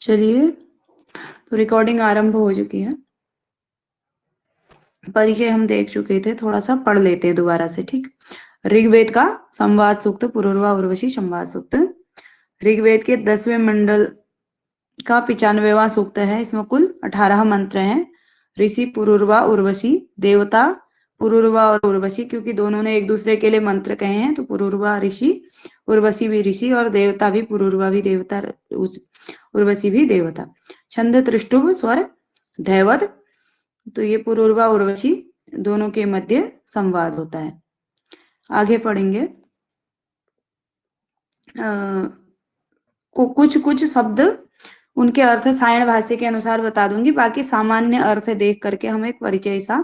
चलिए, तो रिकॉर्डिंग आरंभ हो चुकी है। परिचय हम देख चुके थे, थोड़ा सा पढ़ लेते हैं दोबारा से। ठीक, ऋग्वेद का संवाद सूक्त, पुरूरवा उर्वशी संवाद सूक्त, ऋग्वेद के 10वें मंडल का 95वां सूक्त है। इसमें कुल 18 मंत्र हैं। ऋषि पुरूरवा उर्वशी, देवता पुरूरवा और उर्वशी, क्योंकि दोनों ने एक दूसरे के लिए मंत्र कहे हैं, तो पुरूरवा ऋषि, उर्वशी भी ऋषि, और देवता भी, पुरूरवा भी देवता, उर्वशी भी देवता। छंद त्रिष्टुभ स्वर दैवत, तो ये पुरूरवा उर्वशी दोनों के मध्य संवाद होता है। आगे पढ़ेंगे। कुछ कुछ शब्द उनके अर्थ सायण भाष्य के अनुसार बता दूंगी, बाकी सामान्य अर्थ देख करके हम एक परिचय सा,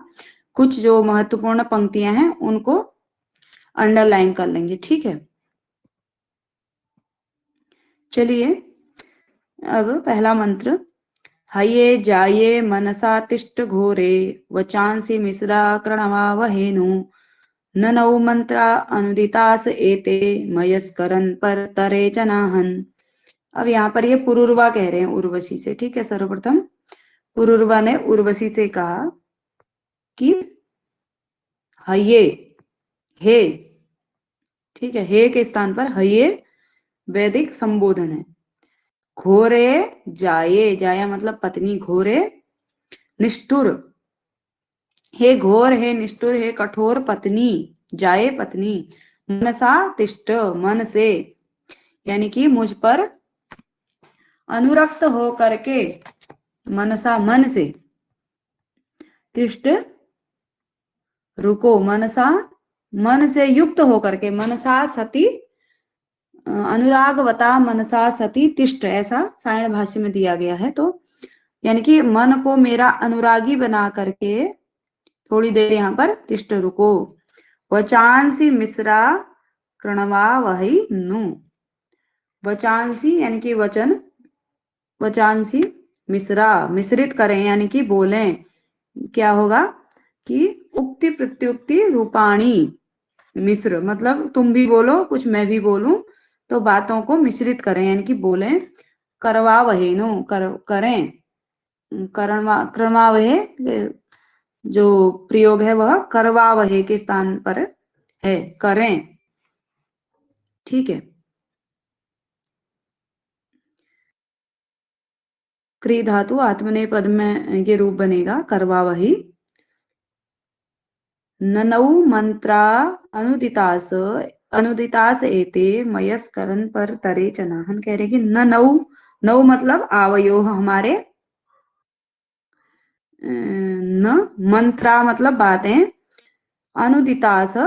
कुछ जो महत्वपूर्ण पंक्तियां हैं उनको अंडरलाइन कर लेंगे। ठीक है, चलिए अब पहला मंत्र। हये जाये मनसा तिष्ठ घोरे, वचांसि मिश्रा कृणवावहेनु, ननौ मंत्रा अनुदितास एते, मयस्करन पर तरे जनाहन। अब यहाँ पर ये पुरूरवा कह रहे हैं उर्वशी से। ठीक है, सर्वप्रथम पुरूरवा ने उर्वशी से कहा कि हये, हे, ठीक है, हे के स्थान पर हये वैदिक संबोधन है। घोरे जाये, जाया मतलब पत्नी, घोरे निष्ठुर, हे घोर, हे निष्ठुर, हे कठोर पत्नी, जाये पत्नी, मनसा तिष्ठ मन से, यानी कि मुझ पर अनुरक्त हो करके, मनसा मन से, तिष्ठ रुको, मनसा मन से युक्त होकर के, मनसा सती अनुरागवता मनसा सती तिष्ठ, ऐसा सायण भाष्य में दिया गया है। तो यानी कि मन को मेरा अनुरागी बना करके थोड़ी देर यहाँ पर तिष्ठ रुको। वचांसी मिश्रा कृणवा वही नु, वचांसी यानी कि वचन, वचांसी मिश्रा मिश्रित करें, यानी कि बोलें। क्या होगा कि उक्ति प्रत्युक्ति रूपाणी मिश्र, मतलब तुम भी बोलो कुछ मैं भी बोलूं, तो बातों को मिश्रित करें, यानी कि बोलें। करवा वहे नो, करें, करवावहे जो प्रयोग है वह करवावहे के स्थान पर है, करें। ठीक है, क्री धातु आत्मनेय पद में ये रूप बनेगा करवावही। ननौ मंत्रा अनुदितास, अनुदितास एते मयस्करन पर तरे चनाहन, कह रहे कि ननौ, नौ मतलब आवयो हमारे, न मंत्रा मतलब बातें, अनुदितास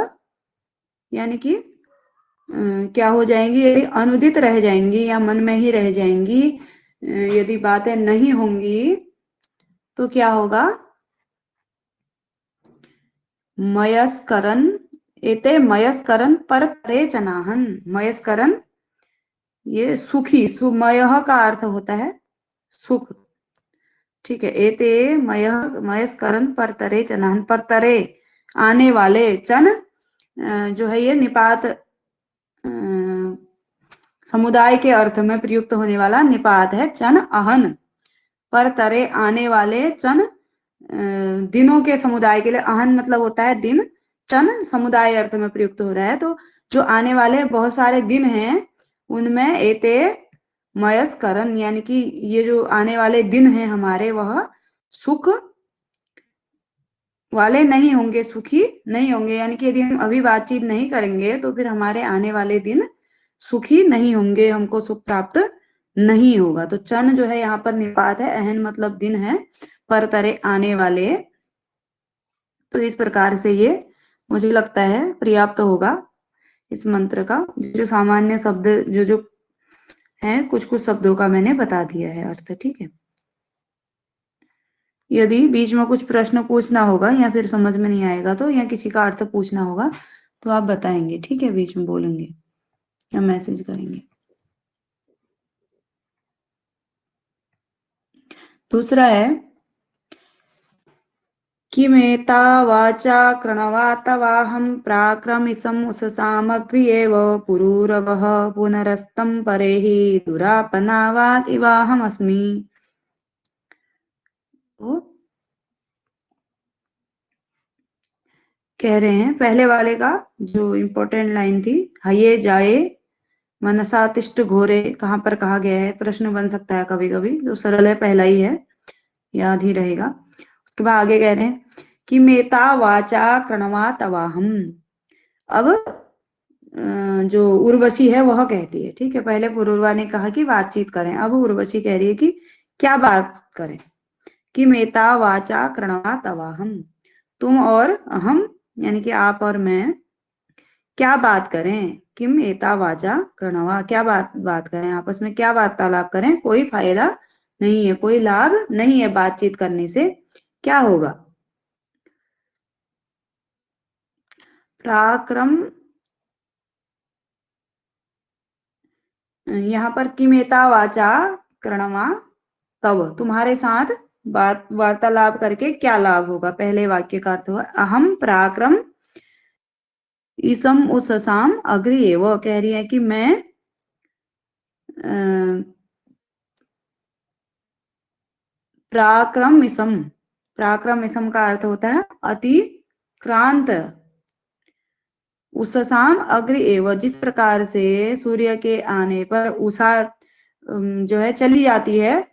यानी कि क्या हो जाएंगी, यदि अनुदित रह जाएंगी या मन में ही रह जाएंगी, यदि बातें नहीं होंगी तो क्या होगा, मयस्करन एते मयस्करन पर तरे चनाहन, मयस्करन ये सुखी, सुमय का अर्थ होता है सुख। ठीक है, एते मयस्करन पर तरे चनाहन, पर तरे आने वाले, चन जो है ये निपात समुदाय के अर्थ में प्रयुक्त होने वाला निपात है, चन अहन, पर तरे आने वाले, चन दिनों के समुदाय के लिए, अहन मतलब होता है दिन, चन समुदाय अर्थ में प्रयुक्त हो रहा है। तो जो आने वाले बहुत सारे दिन हैं उनमें एते मयस्करन, यानी कि ये जो आने वाले दिन हैं हमारे, वह सुख वाले नहीं होंगे, सुखी नहीं होंगे, यानी कि यदि हम अभी बातचीत नहीं करेंगे तो फिर हमारे आने वाले दिन सुखी नहीं होंगे, हमको सुख प्राप्त नहीं होगा। तो चन जो है यहाँ पर निपात है, अहन मतलब दिन है, पर तरे आने वाले। तो इस प्रकार से ये मुझे लगता है पर्याप्त होगा इस मंत्र का। जो सामान्य शब्द जो जो है, कुछ कुछ शब्दों का मैंने बता दिया है अर्थ। ठीक है, यदि बीच में कुछ प्रश्न पूछना होगा या फिर समझ में नहीं आएगा तो, या किसी का अर्थ पूछना होगा तो आप बताएंगे। ठीक है, बीच में बोलेंगे या मैसेज करेंगे। दूसरा है किमेता वाचा कृणवातवाहं प्राक्रमिसम् उससामग्र्येव पुरूरवः पुनरस्तं परेहि दुरापनावात् इवाहमस्मि। तो कह रहे हैं पहले वाले का जो इम्पोर्टेंट लाइन थी, हये जाए मनसा तिष्ठ घोरे, कहाँ पर कहा गया है, प्रश्न बन सकता है कभी कभी। जो सरल है पहला ही है, याद ही रहेगा। उसके बाद आगे कह रहे हैं कि मेता वाचा कृणवा तवाहम। अब जो उर्वशी है वह कहती है, ठीक है, पहले पुरुरवा ने कहा कि बातचीत करें, अब उर्वशी कह रही है कि क्या बात करें। कि मेता वाचा कृणवा तवाहम, तुम और हम यानी कि आप और मैं क्या बात करें। किम एता वाचा कृणवा, क्या बात करें, आपस में क्या वार्तालाप करें, कोई फायदा नहीं है, कोई लाभ नहीं है बातचीत करने से। क्या होगा। पराक्रम, यहाँ पर किमेता वाचा कृणवा तब, तुम्हारे साथ बात वार्तालाप करके क्या लाभ होगा। पहले वाक्य का अर्थ हुआ अहम पराक्रम इसम उससाम अग्रिये, वो कह रही है कि मैं पराक्रमिसम, पराक्रमिसम का अर्थ होता है अतिक्रांत, उससाम अग्र एव, जिस प्रकार से सूर्य के आने पर उषा जो है चली जाती है,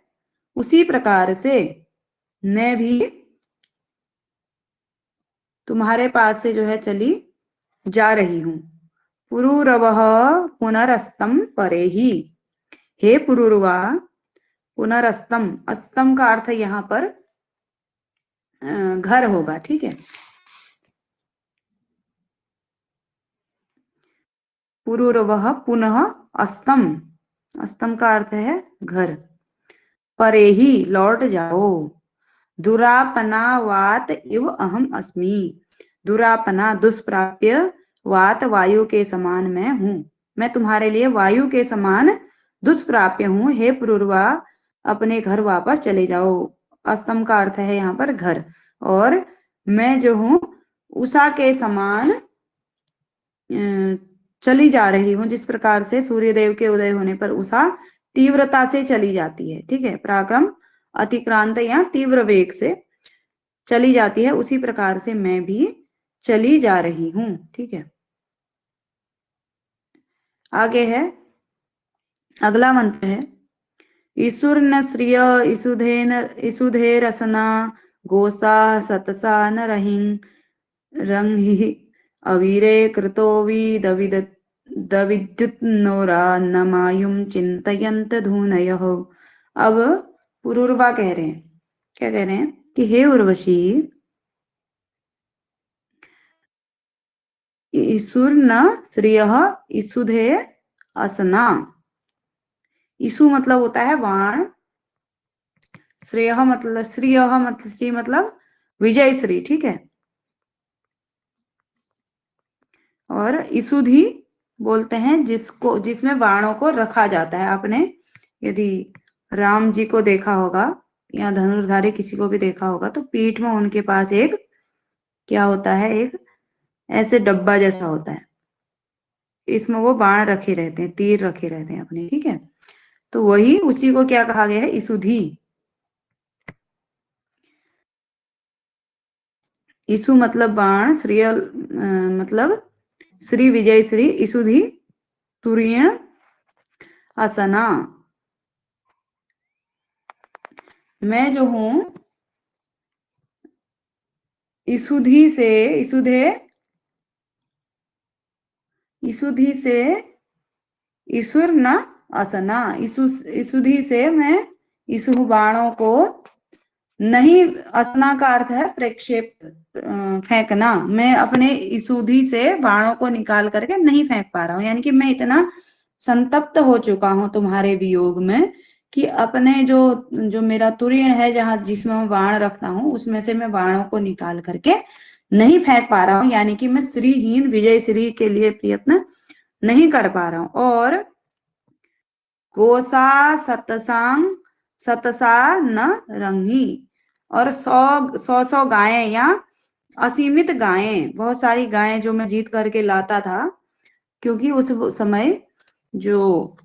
उसी प्रकार से मैं भी तुम्हारे पास से जो है चली जा रही हूं। पुरूरवः पुनरस्तम परेहि, हे पुरूरवा, पुनरस्तम, अस्तम का अर्थ यहाँ पर घर होगा, ठीक है। पुरूरवः पुनः अस्तम, अस्तम का अर्थ है घर। परेहि, लौट जाओ। दुरापना वात इव अहम अस्मि, दुरापना दुष्प्राप्य, वात वायु के समान मैं हूं, मैं तुम्हारे लिए वायु के समान दुष्प्राप्य हूं। हे पुरूरवा, अपने घर वापस चले जाओ। अस्तम का अर्थ है यहाँ पर घर, और मैं जो हूं उषा के समान चली जा रही हूं, जिस प्रकार से सूर्यदेव के उदय होने पर उषा तीव्रता से चली जाती है, ठीक है, पराक्रम अतिक्रांत या तीव्र वेग से चली जाती है, उसी प्रकार से मैं भी चली जा रही हूं, ठीक है। आगे है, अगला मंत्र है ईसुर्न श्रिय ईसुधेन ईसुधेरसना गोसा सतसा न रंहि अवीरे कृतो विदविद दविद्युत्नोरा न मायुं चिंतयन्त धूनयः। अब पुरूरवा कह रहे हैं, क्या कह रहे हैं कि हे उर्वशी, ईसुर्न श्रिय ईसुधे असना, ईसु मतलब होता है बाण, श्रेय मतलब श्री मतलब श्री मतलब विजय श्री, ठीक है। और ईसुधि बोलते हैं जिसको, जिसमें बाणों को रखा जाता है। आपने यदि राम जी को देखा होगा या धनुर्धारी किसी को भी देखा होगा तो पीठ में उनके पास एक क्या होता है, एक ऐसे डब्बा जैसा होता है, इसमें वो बाण रखे रहते हैं, तीर रखे रहते हैं अपने, ठीक है। तो वही उसी को क्या कहा गया है, ईसुधि। ईसु मतलब बाण, श्री मतलब श्री विजय श्री, ईसुधि तुरीण असना, मैं जो हूं ईसुधि से, ईसुधि से ईसुर न असना, ईसुधि से मैं ईसु बाणों को नहीं, असना का अर्थ है प्रक्षेप, फेंकना, मैं अपने ईसुधि से बाणों को निकाल करके नहीं फेंक पा रहा हूं, यानी कि मैं इतना संतप्त हो चुका हूं तुम्हारे वियोग में कि अपने जो मेरा तुरीण है, जहां जिसमें मैं बाण रखता हूं, उसमें से मैं बाणों को निकाल करके नहीं फेंक पा रहा हूं, यानी कि मैं श्रीहीन विजय श्री के लिए प्रयत्न नहीं कर पा रहा हूं। और गोसा सतसांग सतसा न रंगी, और 100 गायें या असीमित गायें, बहुत सारी गायें जो मैं जीत करके लाता था, क्योंकि उस समय जो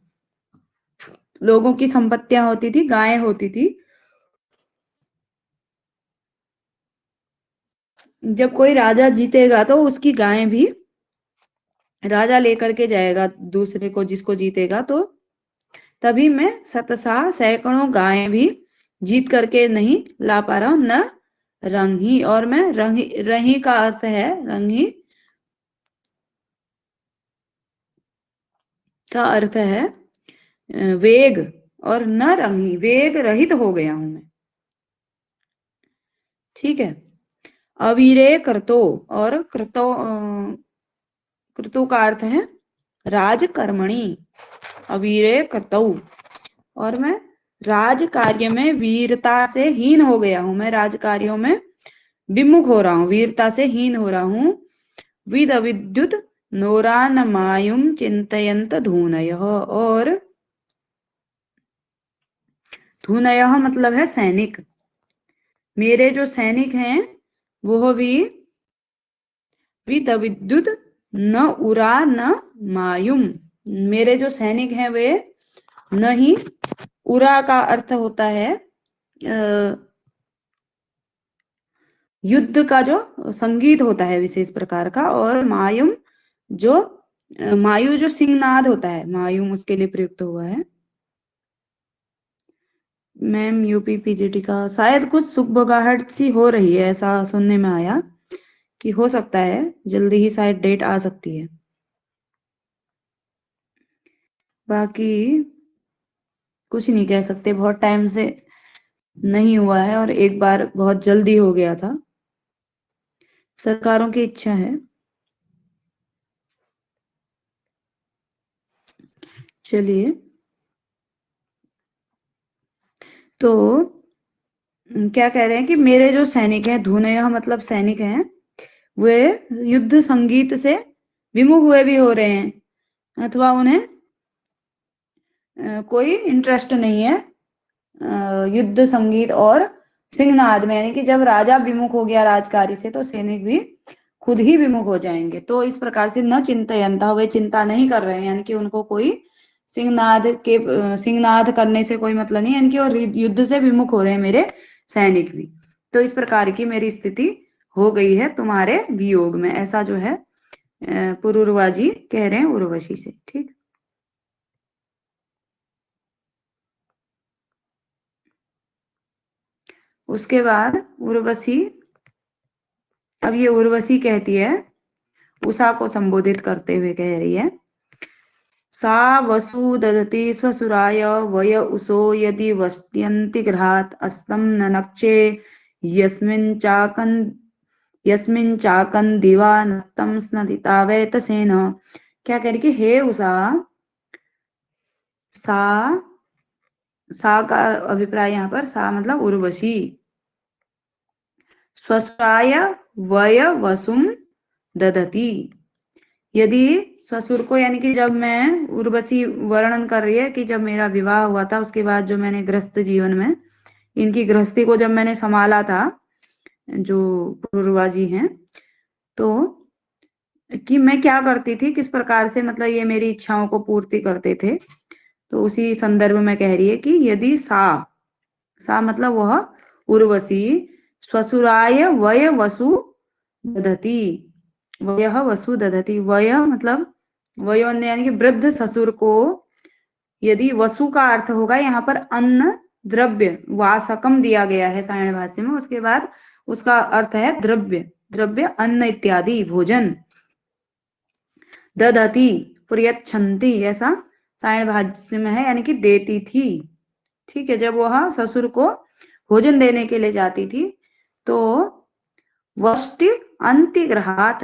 लोगों की संपत्तियां होती थी, गायें होती थी। जब कोई राजा जीतेगा तो उसकी गायें भी राजा लेकर के जाएगा दूसरे को, जिसको जीतेगा। तो तभी मैं शतशः सैकड़ों गायें भी जीत करके नहीं ला पा रहा हूं, न रंगी। और मैं रंगी, रही का अर्थ है, रंगी का अर्थ है वेग, और न रंगी, वेग रहित हो गया हूं मैं। ठीक है। अवीरे कृतो, और कृतो का अर्थ है राजकर्मणि, अवीरे कृतौ। और मैं राज कार्य में वीरता से हीन हो गया हूं, मैं राज कार्यों में विमुख हो रहा हूं, वीरता से हीन हो रहा हूं। विद विद्युत नोरान मायुम चिंतयंत धूनयः, और धूनयः मतलब है सैनिक। मेरे जो सैनिक हैं वो भी विद विद्युत न उरा न मायुम, मेरे जो सैनिक हैं वे न ही, उरा का अर्थ होता है युद्ध का जो संगीत होता है विशेष प्रकार का, और मायुम जो मायु जो सिंहनाद होता है, मायुम उसके लिए प्रयुक्त हुआ है। मैम यूपी पीजीटी का शायद कुछ सुगबगाहट सी हो रही है, ऐसा सुनने में आया कि हो सकता है जल्दी ही शायद डेट आ सकती है। बाकी कुछ नहीं कह सकते, बहुत टाइम से नहीं हुआ है और एक बार बहुत जल्दी हो गया था। सरकारों की इच्छा है। चलिए, तो क्या कह रहे हैं कि मेरे जो सैनिक हैं, धूनयः मतलब सैनिक हैं, वे युद्ध संगीत से विमुख हुए भी हो रहे हैं, अथवा उन्हें कोई इंटरेस्ट नहीं है युद्ध संगीत और सिंहनाद में। यानी कि जब राजा विमुख हो गया राजकार्य से, तो सैनिक भी खुद ही विमुख हो जाएंगे। तो इस प्रकार से न चिंतयंता, वे चिंता नहीं कर रहे हैं, यानी कि उनको कोई सिंहनाद करने से कोई मतलब नहीं है, यानी कि और युद्ध से विमुख हो रहे हैं मेरे सैनिक भी। तो इस प्रकार की मेरी स्थिति हो गई है तुम्हारे वियोग में, ऐसा जो है पुरूरवा जी कह रहे हैं उर्वशी से। ठीक। उसके बाद उर्वशी, अब ये उर्वशी कहती है, उषा को संबोधित करते हुए कह रही है, सा वसु ददति स्वसुराय वय उषो यदि वस्त्यन्ति गृहात् अस्तं ननक्षे यस्मिन् चाकन दिवा नक्तं स्नदिता वैतसेन। क्या कह रही कि हे उषा, सा का अभिप्राय यहाँ पर, सा मतलब उर्वशी, स्वसुराय वय वसुम ददति, यदि ससुर को, यानी कि जब मैं, उर्वशी वर्णन कर रही है कि जब मेरा विवाह हुआ था उसके बाद जो मैंने गृहस्थ जीवन में इनकी गृहस्थी को जब मैंने संभाला था, जो पुरूरवा जी हैं, तो कि मैं क्या करती थी, किस प्रकार से मतलब ये मेरी इच्छाओं को पूर्ति करते थे। तो उसी संदर्भ में कह रही है कि यदि सा मतलब वह उर्वशी स्वसुराय वय वसु दधति, वयः वसु दधति, वय मतलब वयोन्य यानी कि वृद्ध ससुर को, यदि वसु का अर्थ होगा यहाँ पर अन्न द्रव्य, वासकम दिया गया है सायण भाष्य में, उसके बाद उसका अर्थ है द्रव्य, द्रव्य अन्न इत्यादि भोजन। ददति प्रयच्छन्ति, ऐसा सायण भाष्य में है, यानी कि देती थी। ठीक है, जब वह ससुर को भोजन देने के लिए जाती थी तो वष्टि अंतिग्रहात,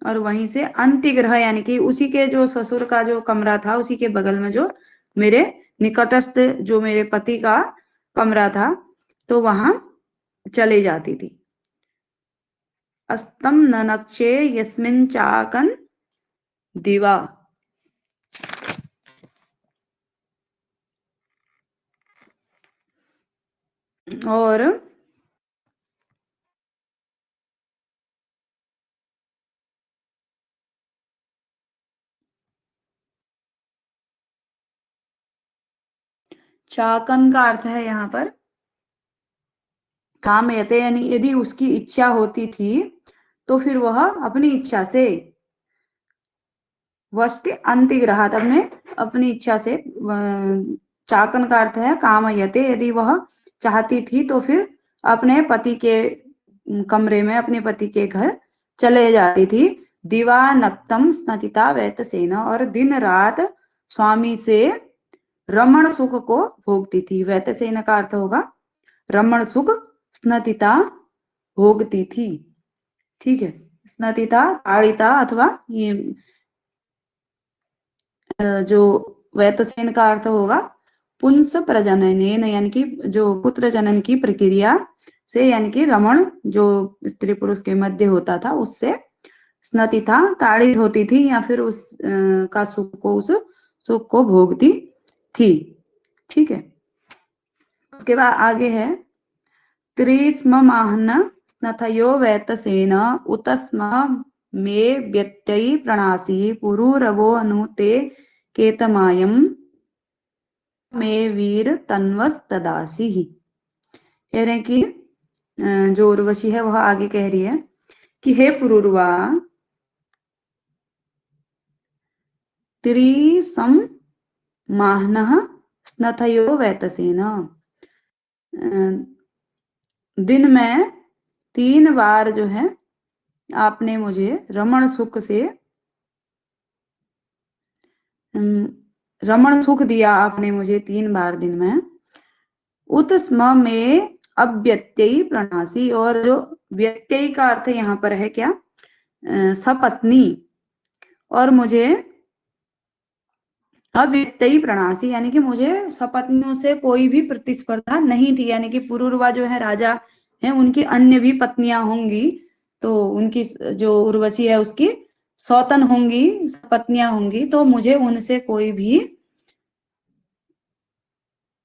और वहीं से अंतिग्रह यानी कि उसी के जो ससुर का जो कमरा था, उसी के बगल में जो मेरे निकटस्थ जो मेरे पति का कमरा था, तो वहां चले जाती थी। अस्तम ननक्षे यस्मिन चाकन दिवा, और चाकन का अर्थ है यहाँ पर कामयते, यानी यदि उसकी इच्छा होती थी तो फिर वह अपनी इच्छा से वस्ति अंतिग्रहात, अपनी इच्छा से चाकन का अर्थ है कामयते, यदि वह चाहती थी तो फिर अपने पति के कमरे में, अपने पति के घर चले जाती थी। दिवानक्तम स्नतिता वैतसेना, और दिन रात स्वामी से रमण सुख को भोगती थी। वैतसेना का अर्थ होगा रमण सुख, स्नतिता भोगती थी। ठीक है, स्नतिता ताड़िता अथवा ये जो वैतसेन का अर्थ होगा पुंस प्रजनन, यानी कि जो पुत्र जनन की प्रक्रिया से, यानी कि रमण जो स्त्री पुरुष के मध्य होता था उससे स्नतिता ताड़ित होती थी, या फिर उस का सुख को, उस सुख को भोगती थी। ठीक है, उसके बाद आगे है त्रिस्म माहन स्नथयो वैतसेन उतस्म मे व्यत्ययी प्रणासी पुरुरवो अनुते केतमायम मे वीर तन्वस्तदासी। कह रहे हैं कि जो उर्वशी है वह आगे कह रही है कि हे पुरुरवा, त्रिसम माहनः स्नथयो वैतसेन, दिन में 3 बार जो है आपने मुझे रमण सुख से रमण सुख दिया, आपने मुझे 3 बार दिन में। उत्स्म में अव्यत्ययी प्रणासी, और जो व्यत्ययी का अर्थ यहाँ पर है क्या, सपत्नी, और मुझे अव्यत्ययी प्रणासी, यानी कि मुझे सपत्नियों से कोई भी प्रतिस्पर्धा नहीं थी। यानी कि पुरुरवा जो है राजा है, उनकी अन्य भी पत्नियां होंगी, तो उनकी जो उर्वशी है उसकी सौतन होंगी, पत्नियां होंगी, तो मुझे उनसे कोई भी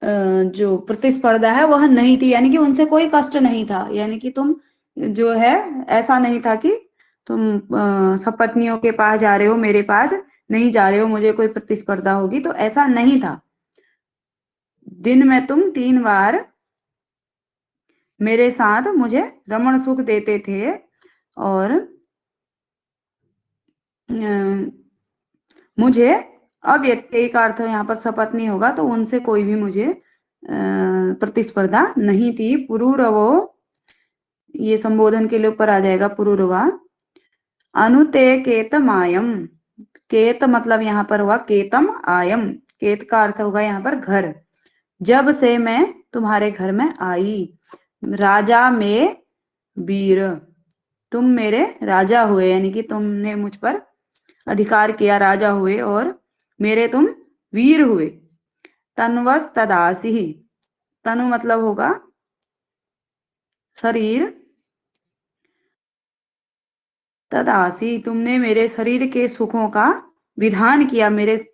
जो प्रतिस्पर्धा है वह नहीं थी, यानी कि उनसे कोई कष्ट नहीं था। यानी कि तुम जो है ऐसा नहीं था कि तुम सपत्नियों के पास जा रहे हो, मेरे पास नहीं जा रहे हो, मुझे कोई प्रतिस्पर्धा होगी, तो ऐसा नहीं था। दिन में तुम 3 बार मेरे साथ मुझे रमण सुख देते थे, और मुझे अव्यक्ति का अर्थ यहाँ पर सपत्नी होगा, तो उनसे कोई भी मुझे प्रतिस्पर्धा नहीं थी। पुरुरवो, ये संबोधन के लिए ऊपर आ जाएगा पुरुरवा। अनुते केतम आयम, केत मतलब यहाँ पर हुआ केतम आयम, केत का अर्थ होगा यहाँ पर घर। जब से मैं तुम्हारे घर में आई, राजा में वीर, तुम मेरे राजा हुए, यानी कि तुमने मुझ पर अधिकार किया, राजा हुए, और मेरे तुम वीर हुए। तन्वस तदासी, तनु मतलब होगा शरीर, तदासी तुमने मेरे शरीर के सुखों का विधान किया,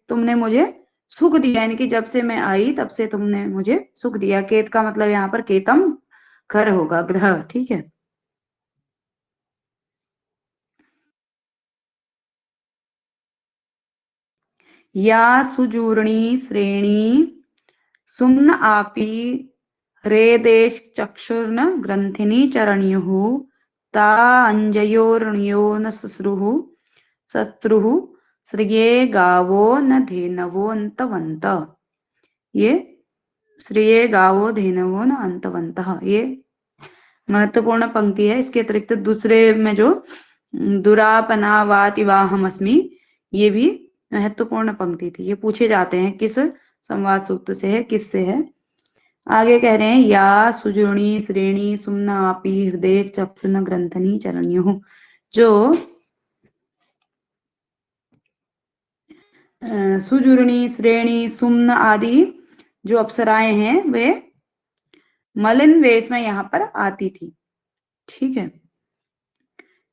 तुमने मुझे सुख दिया, यानी कि जब से मैं आई तब से तुमने मुझे सुख दिया। केत का मतलब यहाँ पर केतम घर होगा, ग्रह। ठीक है, या सुजूर्णी श्रेणी सुम्न आपी हृदेश चक्षुर्न ग्रंथिनी चरणियुः ता अंजयोर्ण्यो न शुश्रुः शत्रुः श्रिये गावो न धेनवो अंतवंत। ये श्रिये गावो धेनवो न अंतवंत, ये महत्वपूर्ण पंक्ति है। इसके अतिरिक्त दूसरे में जो दुरापनावातिवाहमस्मि, ये भी महत्वपूर्ण पंक्ति थी। ये पूछे जाते हैं किस संवाद सूक्त से है, किस से है। आगे कह रहे हैं या सुजुर्णी श्रेणी सुम्नापि हृदय चक्षुन ग्रंथनी चरणियों, जो सुजुर्णी श्रेणी सुम्न आदि जो अप्सराएं हैं वे मलिन वेश में यहाँ पर आती थी। ठीक है,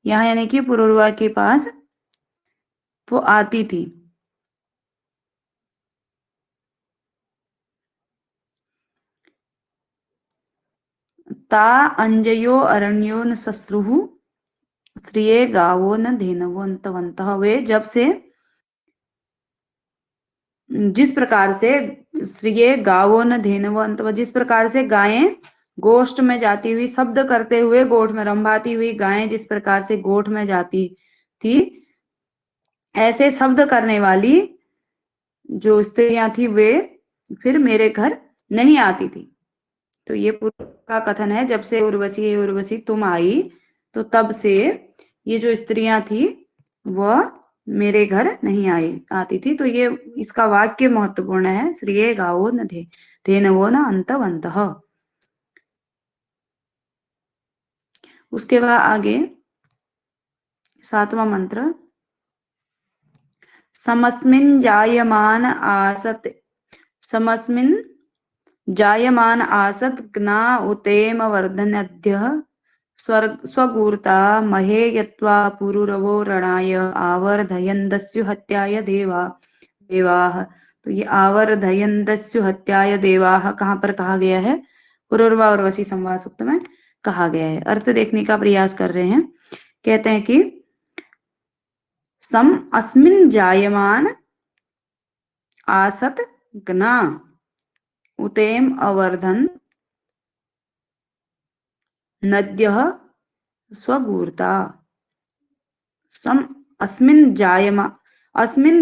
यहाँ यानी कि पुरुरवा के पास वो आती थी। ता अंजयो अरण्यो न शस्त्रु स्त्रिये गावो न धेनवो अंतवंत, वे जब से जिस प्रकार से श्रिये गावो न धेनवो अंतव, जिस प्रकार से गायें गोष्ठ में जाती हुई शब्द करते हुए गोठ में रंभाती हुई गायें जिस प्रकार से गोठ में जाती थी, ऐसे शब्द करने वाली जो स्त्रियां थी वे फिर मेरे घर नहीं आती थी। तो ये पूर्व का कथन है, जब से उर्वशी उर्वशी तुम आई तो तब से ये जो स्त्रियां थी वह मेरे घर नहीं आती थी। तो ये इसका वाक्य महत्वपूर्ण है, श्रिये गावो न धेनवो न अंतवन्तः। उसके बाद आगे 7वां मंत्र, समस्मिन् जायमान आसत, समस्मिन् जायमान आसत ज्ञा उतेम वर्धनद्यः स्वगूर्ता महे यत्वा पुरुरवो रणाय आवर्धयन्दस्यु हत्याय देवाः। तो ये आवर्धयन्दस्यु हत्याय देवाः कहाँ पर कहा गया है? पुरुरवा और वशी संवाद सूक्त में कहा गया है। अर्थ देखने का प्रयास कर रहे हैं। कहते हैं कि सम अस्मिन् जायमान आसत ज्ञा उतेम अवर्धन नद्यः स्वगूर्ता। सम अस्मिन्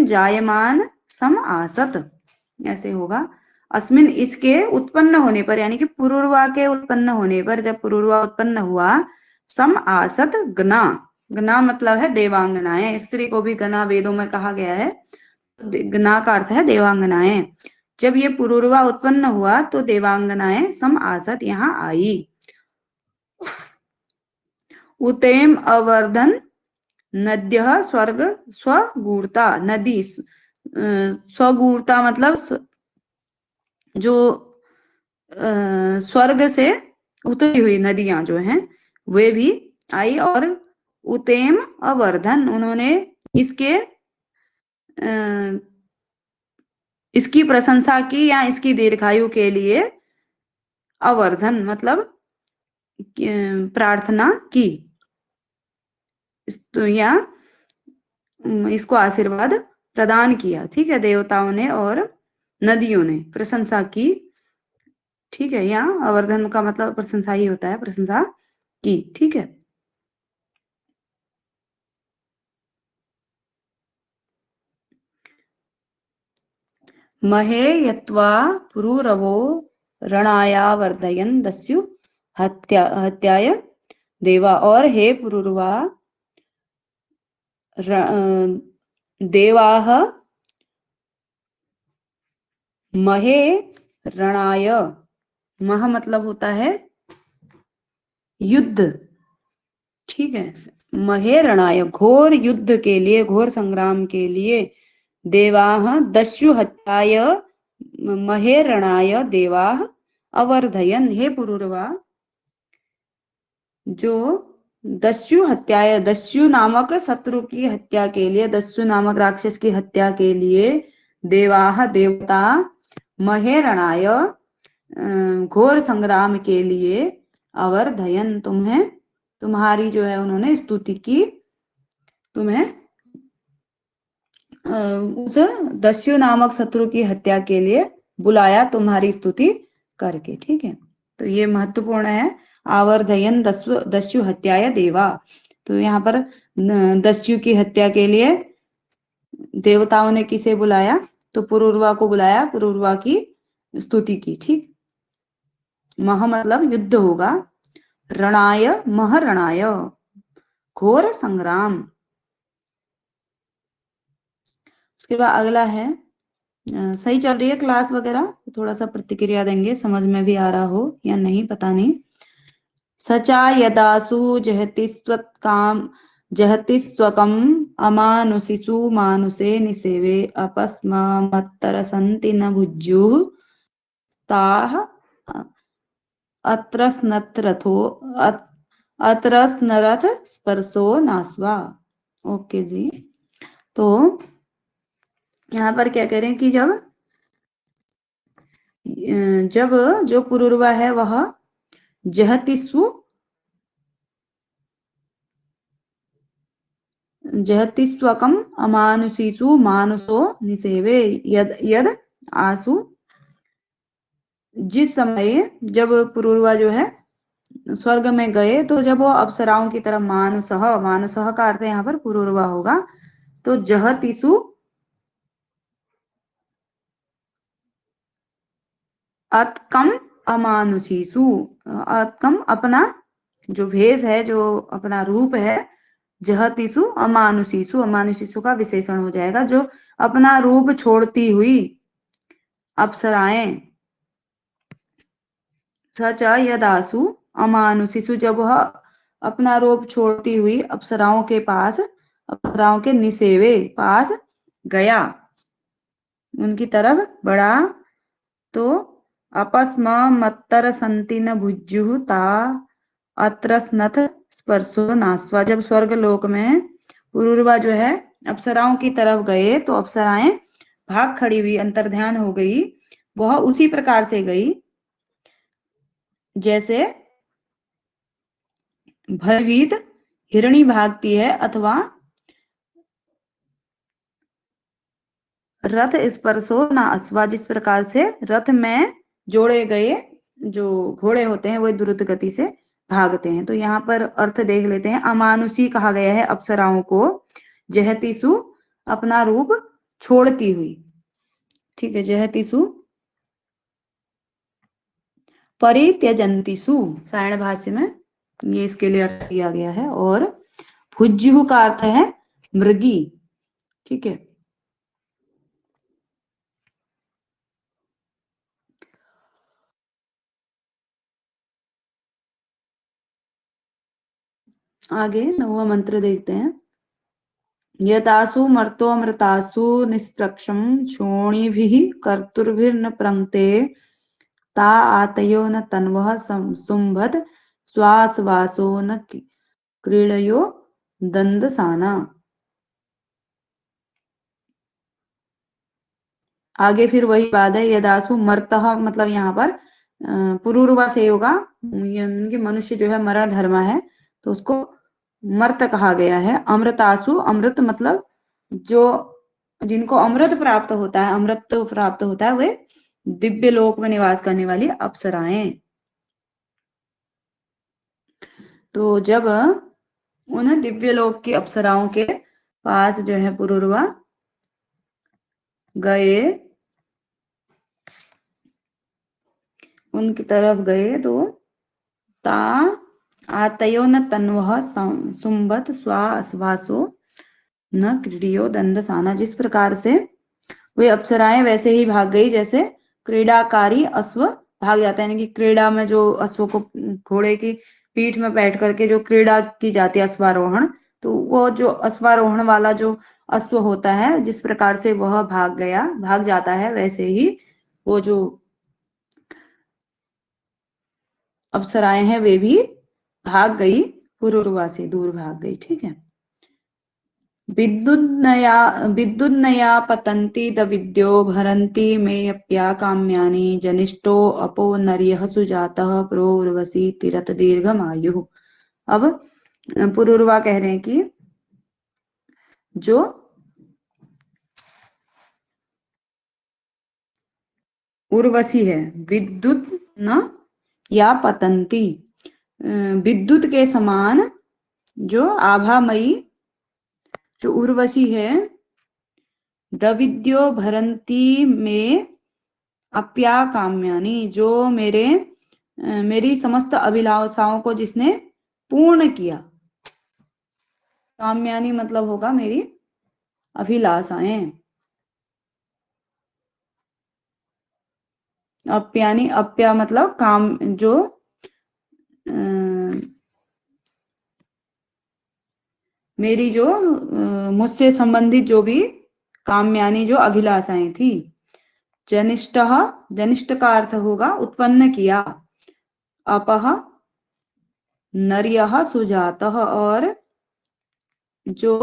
जायमान सम आसत, ऐसे होगा। अस्मिन इसके उत्पन्न होने पर, यानी कि पुरुरवा के उत्पन्न होने पर, जब पुरुरवा उत्पन्न हुआ, सम आसत गना, गना मतलब है देवांगनाएं। स्त्री को भी गना वेदों में कहा गया है। गना का अर्थ है देवांगनाएं। जब ये पुरुरवा उत्पन्न हुआ तो देवांगनाएं सम आसत यहाँ आई। उतेम अवर्धन नद्यः स्वर्ग स्वगूर्ता, नदी स्वगूर्ता मतलब जो स्वर्ग से उतरी हुई नदियां जो हैं वे भी आई। और उतेम अवर्धन, उन्होंने इसकी प्रशंसा की या इसकी दीर्घायु के लिए अवर्धन मतलब प्रार्थना की, तो या इसको आशीर्वाद प्रदान किया। ठीक है, देवताओं ने और नदियों ने प्रशंसा की। ठीक है, यहाँ अवर्धन का मतलब प्रशंसा ही होता है, प्रशंसा की। ठीक है, महे यत्वा पुरुरवो रणाया वर्धयन दस्यु हत्याय देवा। और हे पुरुरवा, देवाः महे रणाय, मह मतलब होता है युद्ध। ठीक है, महे रणाय घोर युद्ध के लिए, घोर संग्राम के लिए, देवाः दस्यु हत्याय महे रणाय देवाः अवर्धयन। हे पुरुरवा, जो दस्यु हत्याय, दस्यु नामक शत्रु की हत्या के लिए, दस्यु नामक राक्षस की हत्या के लिए देवाः देवता महे रणाय घोर संग्राम के लिए अवर्धयन तुम्हें, तुम्हारी जो है उन्होंने स्तुति की, तुम्हें उस दस्यु नामक शत्रु की हत्या के लिए बुलाया, तुम्हारी स्तुति करके। ठीक है, तो ये महत्वपूर्ण है, आवर्धयन दस्यु हत्याय देवा। तो यहाँ पर दस्यु की हत्या के लिए देवताओं ने किसे बुलाया? तो पुरुरवा को बुलाया, पुरुरवा की स्तुति की। ठीक, मह मतलब युद्ध होगा, रणाय मह रणाय घोर संग्राम। उसके बाद अगला है, सही चल रही है क्लास वगैरह? थोड़ा सा प्रतिक्रिया देंगे, समझ में भी आ रहा हो या नहीं पता नहीं। सचा यदासु जहति स्वत्काम जहति स्वकम अमानुषिषु मानुषे निसेवे अपस्मत्तरसन्ति न भुज्युः ताः अत्रस्नरथ स्पर्शो नास्वा। ओके जी, तो यहाँ पर क्या कह रहे हैं कि जब जो पुरुरवा है वह जहतिस्वकम अमानुषीषु मानुषो निसेवे यद यद आसु जिस समय जब पुरूरवा जो है स्वर्ग में गए, तो जब वो अप्सराओं की तरफ मानुसह, मानुसह का अर्थ यहाँ पर पुरूरवा होगा, तो जहतिषु अतकम अमानुषीसु, अतकम अपना जो भेष है, जो अपना रूप है, जहतिषु अमानुषीसु, अमानुषीसु का विशेषण हो जाएगा, जो अपना रूप छोड़ती हुई अप्सराएं, सच यदासु अमानुषीसु, जब वह अपना रूप छोड़ती हुई अप्सराओं के पास, अप्सराओं के निसेवे पास गया, उनकी तरफ बढ़ा, तो अपस्मत्तर संति न भुज्युः ता अत्रस्नथ स्पर्शो नास्वा, जब स्वर्ग लोक में पुरूरवा जो है अप्सराओं की तरफ गए, तो अप्सराएं भाग खड़ी हुई, अंतर्ध्यान हो गई। वह उसी प्रकार से गई जैसे भयभीत हिरणी भागती है, अथवा रथ स्पर्शो ना अश्वा, जिस प्रकार से रथ में जोड़े गए जो घोड़े होते हैं वो द्रुत गति से भागते हैं। तो यहाँ पर अर्थ देख लेते हैं। अमानुषी कहा गया है अप्सराओं को, जहतिषु अपना रूप छोड़ती हुई, ठीक है, जहतिषु परित्यजंतिषु, सायण भाष्य में ये इसके लिए अर्थ दिया गया है। और भुज्यु का अर्थ है मृगी, ठीक है। आगे 9वां मंत्र देखते हैं। यतासु मर्तोऽमृतासु निष्प्रक्षं क्षोणिभिः कर्तुर्भिर्न प्रङ्क्ते ता आतयो न तन्वः सुम्भत श्वासवासो न क्रीडयो दंदसाना। आगे फिर वही बात है, यदासु मर्तः मतलब यहाँ पर पुरूरवा से होगा, ये मनुष्य जो है मरण धर्म है, तो उसको मर्त कहा गया है। अमृतासु, अमृत मतलब जो जिनको अमृत प्राप्त होता है, अमृत प्राप्त होता है, वे दिव्य लोक में निवास करने वाली अप्सराएं। तो जब उन दिव्य लोक की अप्सराओं के पास जो है पुरूरवा गए, उनकी तरफ गए, तो ता आतयो न तन्वः सुम्बत स्वासवासो न क्रीडियो दंदसाना, जिस प्रकार से वे अप्सराएं वैसे ही भाग गई जैसे क्रीडाकारी अश्व भाग जाता है। यानी कि क्रीड़ा में जो अश्व को घोड़े की पीठ में बैठ करके जो क्रीड़ा की जाती है अश्वारोहण, तो वो जो अश्वारोहण वाला जो अश्व होता है, जिस प्रकार से वह भाग जाता है, वैसे ही वो जो अप्सराएं हैं वे भी भाग गई, पुरूरवा से दूर भाग गई, ठीक है। विद्युन्नया पतन्ति दविद्यो भरन्ति मे अप्या काम्यानि जनिष्ठो अपो नर्यः सुजातः प्रोर्वसी तिरत दीर्घमायुः। अब पुरूरवा कह रहे हैं कि जो उर्वशी है, विद्युत न या पतंती, विद्युत के समान जो आभामयी जो उर्वशी है, दविद्यो भरंती में अप्या काम्यानी, जो मेरी समस्त अभिलाषाओं को जिसने पूर्ण किया। काम्यानी मतलब होगा मेरी अभिलाषाएं। अप्यानी, अप्या मतलब काम, जो मेरी जो मुझसे संबंधित जो भी काम्यानी जो अभिलाषाएं थी। जनिष्ठ, जनिष्ठ का अर्थ होगा उत्पन्न किया। अपह नर्यः सुजातः, और जो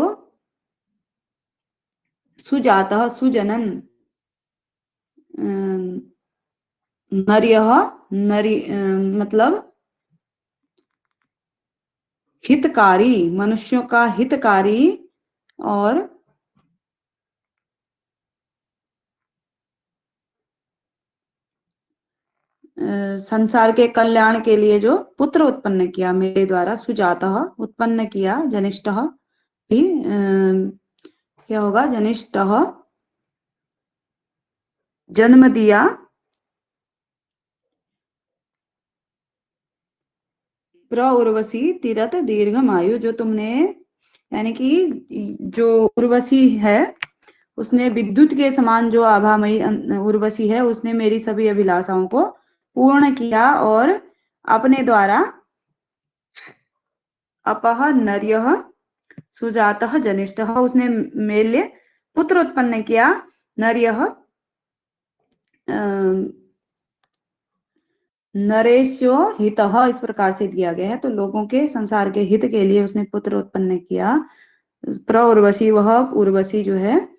सुजातः सुजनन, नर्यः नरी मतलब हितकारी, मनुष्यों का हितकारी, और संसार के कल्याण के लिए जो पुत्र उत्पन्न किया मेरे द्वारा, सुजातः उत्पन्न किया, जनिष्ठः भी क्या होगा, जनिष्ठः जन्म दिया, प्र उर्वशी तिरत दीर्घमायु, जो तुमने यानी कि जो उर्वशी है उसने विद्युत के समान, जो आभामयी उर्वशी है उसने मेरी सभी अभिलाषाओं को पूर्ण किया और अपने द्वारा अपह नर्यः सुजातः जनिष्ठः, उसने मेरे लिए पुत्र उत्पन्न किया। नर्यः नरेशो हितः इस प्रकार से दिया गया है, तो लोगों के संसार के हित के लिए उसने पुत्र उत्पन्न किया। प्र उर्वशी, वह उर्वशी जो है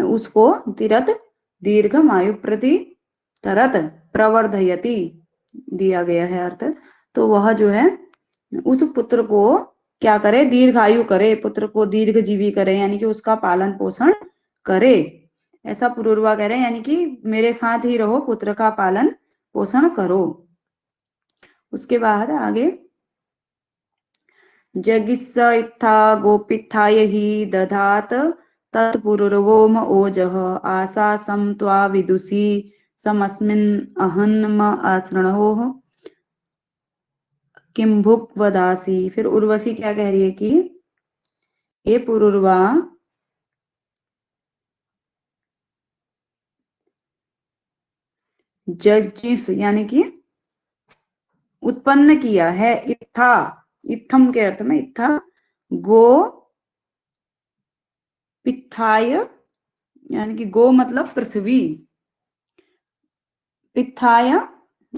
उसको तिरत दीर्घमायु प्रति तरत प्रवर्धयति दिया गया है अर्थ। तो वह जो है उस पुत्र को क्या करे, दीर्घायु करे, पुत्र को दीर्घजीवी करे, यानी कि उसका पालन पोषण करे, ऐसा पुरुरवा कह रहे हैं, यानी कि मेरे साथ ही रहो, पुत्र का पालन पोषण करो। उसके बाद आगे, जगिस्स इत्था गोपित्थाय हि दधात तत्पुरुरवो म ओजः आशासं त्वा विदुषी समस्मिन् अहन्म आसृणोः किं भुक् वदासि। फिर उर्वशी क्या कह रही है कि हे पुरुरवा, जजिस यानी कि उत्पन्न किया है, इत्था इत्थम के अर्थ में, इत्था गो पित्थाय यानी कि गो मतलब पृथ्वी, पित्थाय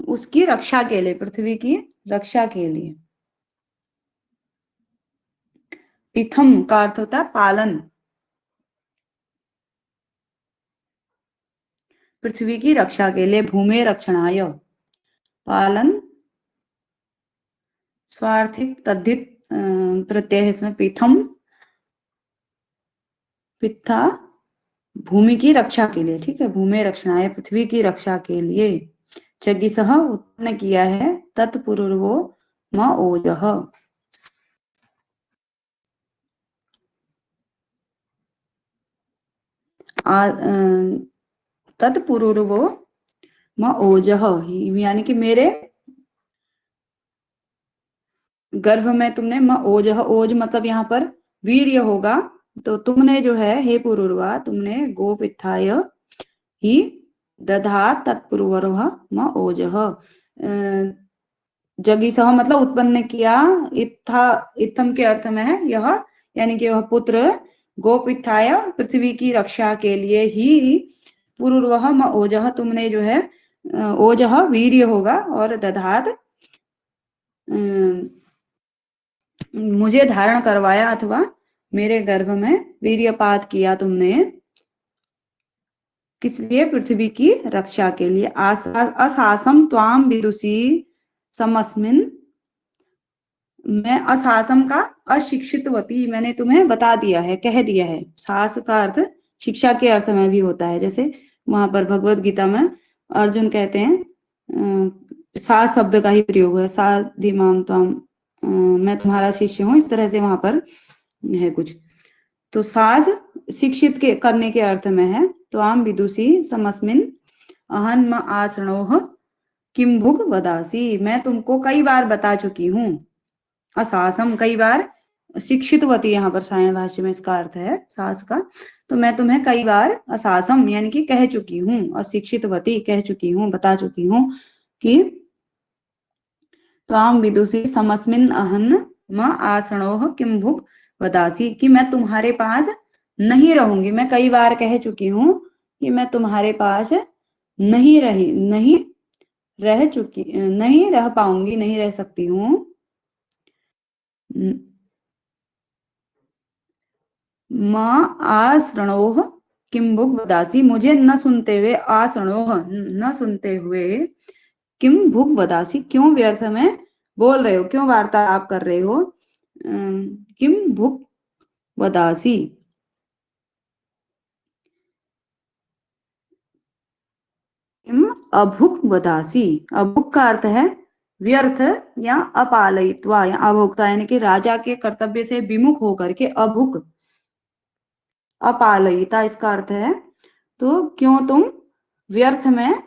उसकी रक्षा के लिए, पृथ्वी की रक्षा के लिए। पिथम का अर्थ होता है पालन, पृथ्वी की रक्षा के लिए, भूमि रक्षणाय, पालन स्वार्थिक तद्धित प्रत्यय है इसमें, पिथम पित्था भूमि की रक्षा के लिए, ठीक है, भूमि रक्षणाय पृथ्वी की रक्षा के लिए। जगिसह उत्पन्न किया है, तत्पुरुरवो म ओजः, तत्पुरुरवो म ओजः, यानी कि मेरे गर्भ में तुमने म ओजः, ओज मतलब यहाँ पर वीर्य होगा, तो तुमने जो है हे पुरुरवा, तुमने गोपित्थाय ही दधा तत्पुरुरव म ओजः, जगिसह मतलब उत्पन्न किया, इत्था इत्थम के अर्थ में है यह, यानी कि वह पुत्र गोपित्थाय पृथ्वी की रक्षा के लिए ही, पुरुर्वह म ओजः तुमने जो है ओजः वीर्य होगा, और दधात मुझे धारण करवाया, अथवा मेरे गर्भ में वीर्यपात किया तुमने, किस लिए, पृथ्वी की रक्षा के लिए। असासम त्वाम विदुषी समस्मिन, मैं असासम का अशिक्षितवती, मैंने तुम्हें बता दिया है, कह दिया है। सास का अर्थ शिक्षा के अर्थ में भी होता है, जैसे वहां पर भगवत गीता में अर्जुन कहते हैं सास शब्द का ही प्रयोग है, सा धीमाम त्वाम, मैं तुम्हारा शिष्य हूं, इस तरह से वहां पर है कुछ। तो सास शिक्षित के करने के अर्थ में है। त्वाम विदुषी समस्मिन अहन्म आसृणोः किम भुक् वदासी, मैं तुमको कई बार बता चुकी हूँ। असासम कई बार, शिक्षितवती यहाँ पर सायण भाष्य में इसका अर्थ है सास का, तो मैं तुम्हें कई बार असासम यानी कि कह चुकी हूँ, अशिक्षितवती कह चुकी हूँ, बता चुकी हूँ कि त्वाम विदुषी समस्मिन अहन म आसणोः किम भुक् वदासी, कि मैं तुम्हारे पास नहीं रहूंगी, मैं कई बार कह चुकी हूँ कि मैं तुम्हारे पास नहीं रह पाऊंगी, नहीं रह सकती हूँ। म आसृणोः किम भुक् वदासी, मुझे न सुनते हुए, आसृणोः न सुनते हुए, किम भुक् वदासी क्यों व्यर्थ में बोल रहे हो, क्यों वार्तालाप कर रहे हो, किम भुक् वदासी, किम अभुक वदासी। अभुक का अर्थ है व्यर्थ या अपालयित्वा या अभोक्ता, यानी कि राजा के कर्तव्य से विमुख होकर के अभुक, अपालयिता इसका अर्थ है। तो क्यों तुम व्यर्थ में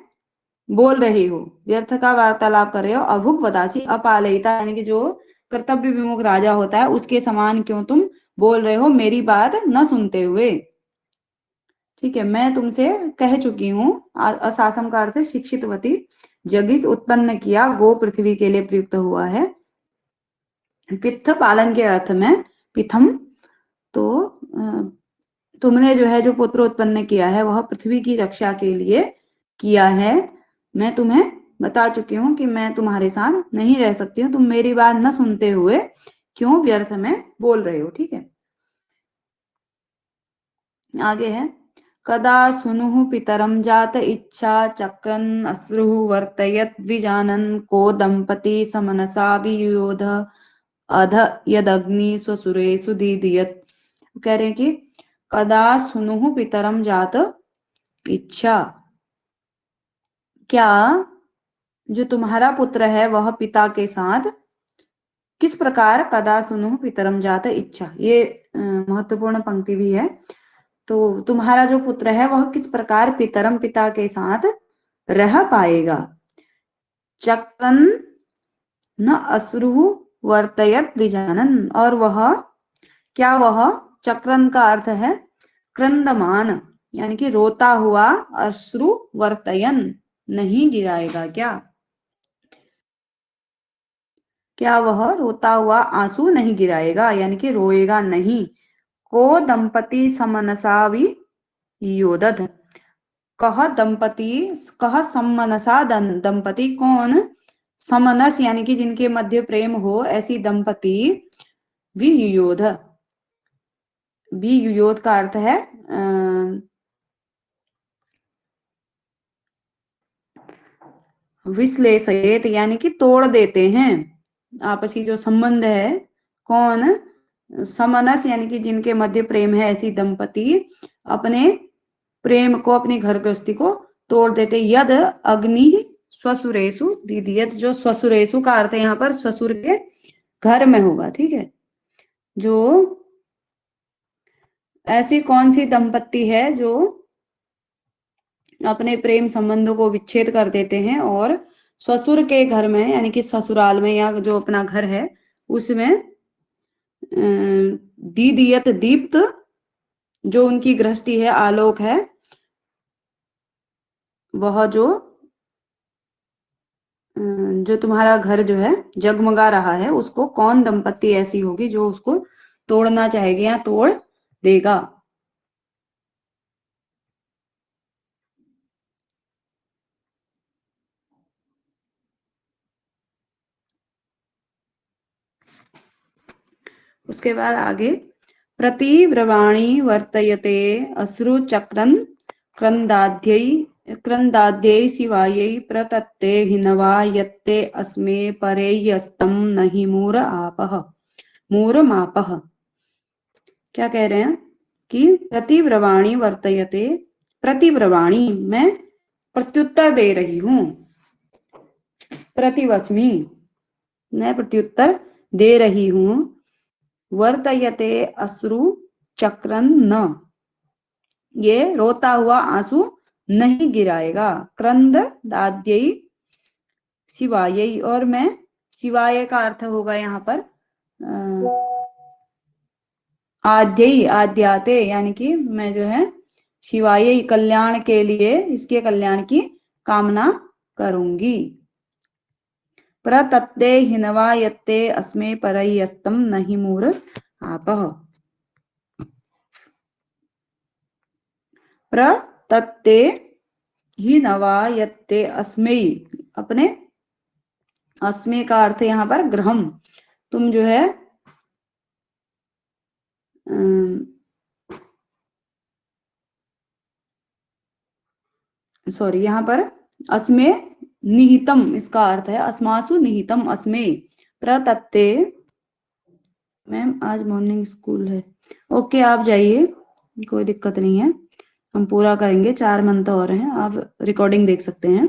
बोल रही हो, व्यर्थ का वार्तालाप कर रहे हो। अभुक वदासी अपालयिता, यानी कि जो कर्तव्य विमुख राजा होता है उसके समान क्यों तुम बोल रहे हो मेरी बात न सुनते हुए। ठीक है, मैं तुमसे कह चुकी हूँ। अशासम का अर्थ शिक्षितवती। जगिस उत्पन्न किया, गो पृथ्वी के लिए प्रयुक्त हुआ है। पित्थ पालन के अर्थ में पिथम। तो तुमने जो है जो पुत्र उत्पन्न किया है वह पृथ्वी की रक्षा के लिए किया है। मैं तुम्हें बता चुकी हूँ कि मैं तुम्हारे साथ नहीं रह सकती हूँ, तुम मेरी बात न सुनते हुए क्यों व्यर्थ में बोल रहे हो। ठीक है, आगे है कदा सुनुः पितरम जात इच्छा चक्रन अश्रुः वर्तयत विजानन को दंपति समनसा वियोध अध यदग्नि स्वसुरेषु दीदियत। कह रहे हैं कि कदा सुनुः पितरम जात इच्छा, क्या जो तुम्हारा पुत्र है वह पिता के साथ किस प्रकार, कदा सुनुः पितरम जात इच्छा, ये महत्वपूर्ण पंक्ति भी है। तो तुम्हारा जो पुत्र है वह किस प्रकार पितरम पिता के साथ रह पाएगा। चक्रन न अश्रु वर्तयत विजानन, और वह क्या, वह चक्रन का अर्थ है क्रंदमान, यानी कि रोता हुआ, अश्रु वर्तयन नहीं गिराएगा। क्या वह रोता हुआ आंसू नहीं गिराएगा, यानी कि रोएगा नहीं। को दंपति समनसा वियोदध, कह दंपति, कह समनसा दंपति, कौन, समनस यानी कि जिनके मध्य प्रेम हो, ऐसी दंपति वियोध। वियोध का अर्थ है विश्लेषित, यानी कि तोड़ देते हैं। आपसी जो संबंध है, कौन, समनस यानी कि जिनके मध्य प्रेम है, ऐसी दंपति अपने प्रेम को, अपनी घर गृहस्थी को तोड़ देते। यद अग्नि स्वसुरेशु दीदियत, जो स्वसुरेशु का अर्थ है यहाँ पर ससुर के घर में होगा। ठीक है, जो ऐसी कौन सी दंपत्ति है जो अपने प्रेम संबंधों को विच्छेद कर देते हैं और ससुर के घर में, यानी कि ससुराल में या जो अपना घर है उसमें दीदियत दीप्त, जो उनकी गृहस्थी है, आलोक है, वह जो तुम्हारा घर जो है जगमगा रहा है, उसको कौन दंपत्ति ऐसी होगी जो उसको तोड़ना चाहेगी या तोड़ देगा। उसके बाद आगे प्रतिव्रवाणी वर्तयते अश्रु चक्रन क्रंदाध्यै क्रंदाध्यै शिवायै प्रतत्ते हिनवा यत्ते अस्मे परेयस्तम नहि मूर आपः मूर मापः। क्या कह रहे हैं कि प्रतिव्रवाणी वर्तयते, प्रतिव्रवाणी मैं प्रत्युत्तर दे रही हूं, प्रतिवचमी मैं प्रत्युत्तर दे रही हूं। वर्तयते अश्रु चक्रन न, ये रोता हुआ आंसू नहीं गिराएगा। क्रंद दाद्यई शिवायई, और मैं, शिवाय का अर्थ होगा यहाँ पर आद्यई आद्याते, यानी कि मैं जो है शिवाय कल्याण के लिए, इसके कल्याण की कामना करूंगी। प्रतत्ते हिनवा यत्ते अस्मे परयस्तम नहीं मूर आपः। प्रतत्ते हिनवा यत्ते अस्मे, अपने अस्मे का अर्थ यहाँ पर ग्रहम, तुम जो है सॉरी, यहाँ पर अस्मे निहितम, इसका अर्थ है अस्मासु निहितम अस्मे। प्रतत्ते, मैम आज मॉर्निंग स्कूल है। ओके, आप जाइए, कोई दिक्कत नहीं है, हम पूरा करेंगे, 4 मंथ और हैं, आप रिकॉर्डिंग देख सकते हैं।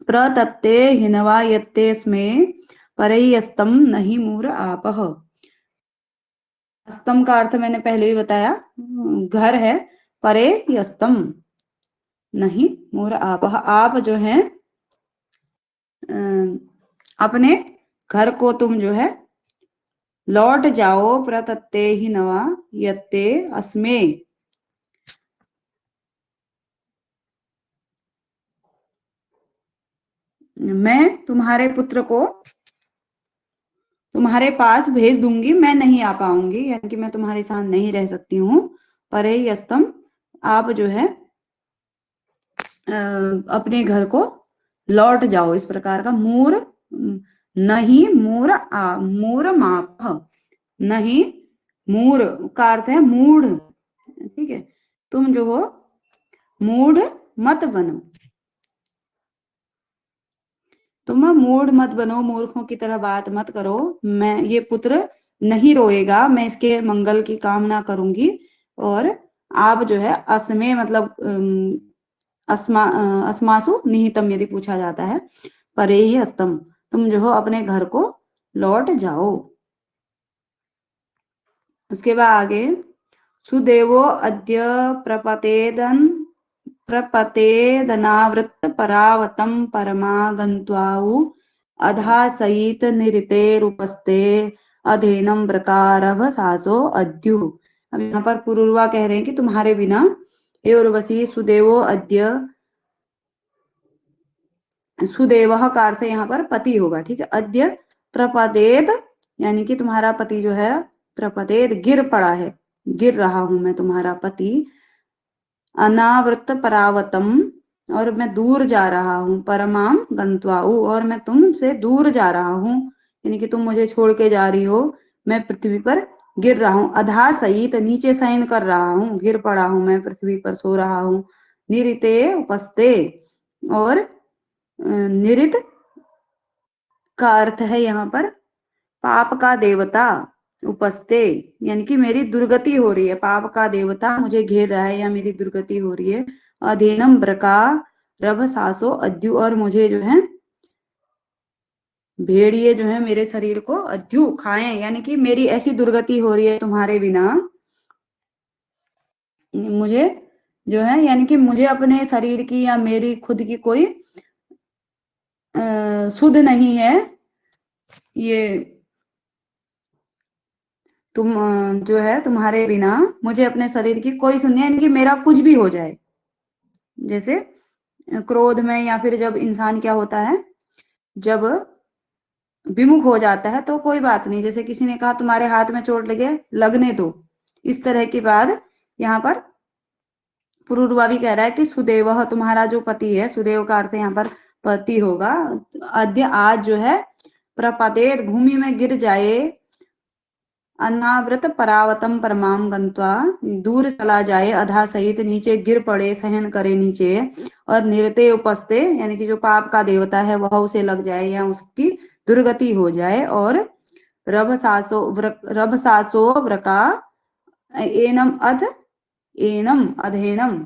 प्रतत्ते हिनवा यत्ते स्मे परैयस्तम नहीं मूर आपः। अस्तम का अर्थ मैंने पहले भी बताया, घर है। परे यस्तम नहीं मूर आपः, आप जो है अपने घर को तुम जो है लौट जाओ। प्रतत्ते हिनवा यत्ते अस्मे, मैं तुम्हारे पुत्र को तुम्हारे पास भेज दूंगी, मैं नहीं आ पाऊंगी, यानी कि मैं तुम्हारे साथ नहीं रह सकती हूँ। परे यस्तम, आप जो है अपने घर को लौट जाओ, इस प्रकार का। मूर नहीं मूर मूर माप, नहीं मूर का अर्थ है मूढ़, ठीक है। तुम जो हो मूढ़ मत बनो, तुम मूढ़ मत बनो, मूर्खों की तरह बात मत करो। मैं ये पुत्र नहीं रोएगा, मैं इसके मंगल की कामना करूंगी। और आप जो है असमय मतलब अस्मासु निहितम यदि पूछा जाता है, परे ही अस्तम, तुम जो हो अपने घर को लौट जाओ। उसके बाद आगे, सुदेवो अद्य प्रपतेदनावृत्त परावतम परमागन्त्वाउ अधा सहित निरितेरुपस्ते अधेनम ब्रकारव सासो अद्यु। अब यहाँ पर पुरुरवा कह रहे हैं कि तुम्हारे बिना हे उर्वशी, सुदेवो अद्य, सुदेव का अर्थ यहाँ पर पति होगा, ठीक है। अद्य प्रपदेद, यानी कि तुम्हारा पति जो है प्रपदेद गिर पड़ा है, गिर रहा हूं मैं तुम्हारा पति। अनावृत परावतम, और मैं दूर जा रहा हूँ। परमाम गंत्वाऊ, और मैं तुमसे दूर जा रहा हूँ, यानी कि तुम मुझे छोड़ के जा रही हो। मैं पृथ्वी पर गिर रहा हूँ। अधा सहित, नीचे शयन कर रहा हूँ, गिर पड़ा हूँ, मैं पृथ्वी पर सो रहा हूँ। निरिते उपस्ते, और निरित का अर्थ है यहाँ पर पाप का देवता। उपस्ते यानी कि मेरी दुर्गति हो रही है, पाप का देवता मुझे घेर रहा है या मेरी दुर्गति हो रही है। अधीनम ब्रका रभ सासो अद्यु, और मुझे जो है भेड़िए जो है मेरे शरीर को अद्यु खाएं, यानी कि मेरी ऐसी दुर्गति हो रही है तुम्हारे बिना, मुझे जो है, यानी कि मुझे अपने शरीर की या मेरी खुद की कोई सुध नहीं है। ये तुम जो है तुम्हारे बिना मुझे अपने शरीर की कोई सुन नहीं, यानी कि मेरा कुछ भी हो जाए। जैसे क्रोध में या फिर जब इंसान क्या होता है, जब विमुख हो जाता है तो कोई बात नहीं, जैसे किसी ने कहा तुम्हारे हाथ में चोट लगे, लगने दो, इस तरह की बात। यहाँ पर पुरुरवा भी कह रहा है कि सुदेव, तुम्हारा जो पति है, सुदेव का अर्थ यहाँ पर पति होगा। अद्य आज जो है प्रपदेत, भूमि में गिर जाए। अनावृत परावतम परमाम गंत्वा, दूर चला जाए। अधा सहित, नीचे गिर पड़े, सहन करे नीचे। और निरते उपस्ते, यानी कि जो पाप का देवता है वह उसे लग जाए या उसकी दुर्गति हो जाए। और रभ सासो व्रका एनम अध एनम अधेनम